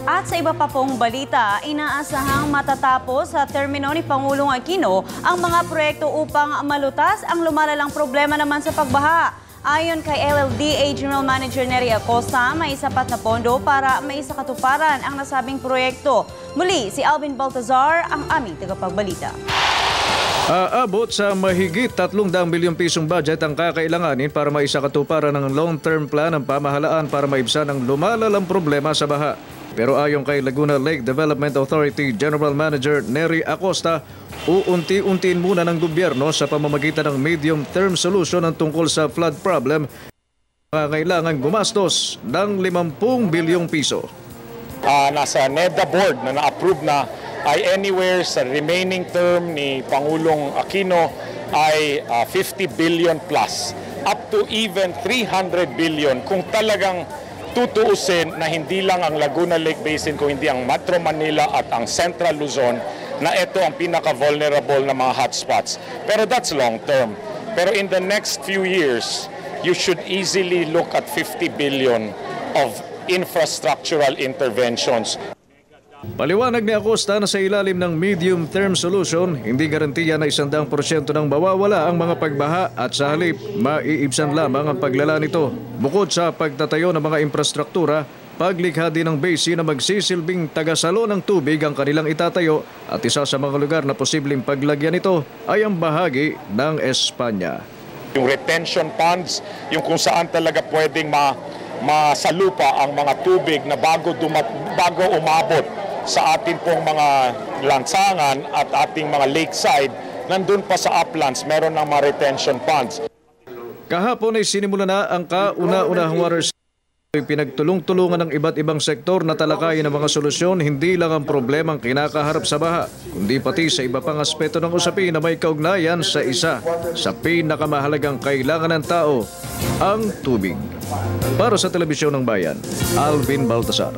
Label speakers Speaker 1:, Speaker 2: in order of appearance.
Speaker 1: At sa iba pa pong balita, inaasahang matatapos sa termino ni Pangulong Aquino ang mga proyekto upang malutas ang lumalalang problema naman sa pagbaha. Ayon kay LLDA General Manager Nery Acosta, may sapat na pondo para maisakatuparan ang nasabing proyekto. Muli, si Alvin Baltazar ang aming tagapagbalita.
Speaker 2: Aabot sa mahigit 300 bilyong pisong budget ang kakailanganin para maisakatuparan ng long-term plan ng pamahalaan para maibsan ang lumalalang problema sa baha. Pero ayon kay Laguna Lake Development Authority General Manager Nery Acosta, uunti-untiin muna ng gobyerno sa pamamagitan ng medium-term solution ang tungkol sa flood problem. Kailangan gumastos ng 50 bilyong piso.
Speaker 3: Nasa NEDA board na na-approve na ay anywhere sa remaining term ni Pangulong Aquino ay 50 billion plus, up to even 300 billion kung talagang tutuusin na hindi lang ang Laguna Lake Basin, kung hindi ang Metro Manila at ang Central Luzon, na ito ang pinaka-vulnerable na mga hotspots. Pero that's long term. Pero in the next few years, you should easily look at 50 billion of infrastructural interventions.
Speaker 2: Paliwanag ni Acosta na sa ilalim ng medium-term solution, hindi garantiya na 100% nang mawawala ang mga pagbaha at sa halip, maiibsan lamang ang paglala nito. Bukod sa pagtatayo ng mga infrastruktura, paglikha din ng basin na magsisilbing tagasalo ng tubig ang kanilang itatayo at isa sa mga lugar na posibleng paglagyan nito ay ang bahagi ng Espanya.
Speaker 3: Yung retention ponds, yung kung saan talaga pwedeng masalupa ang mga tubig na bago umabot sa ating pong mga lansangan at ating mga lakeside, nandun pa sa uplands, meron ng mga retention ponds.
Speaker 2: Kahapon ay sinimula na ang kauna-unahang water pinagtulong-tulungan ng iba't ibang sektor na talakayin ang mga solusyon, hindi lang ang problemang kinakaharap sa baha, kundi pati sa iba pang aspeto ng usapin na may kaugnayan sa isa sa pinakamahalagang kailangan ng tao, ang tubig. Para sa Telebisyon ng Bayan, Alvin Baltazar.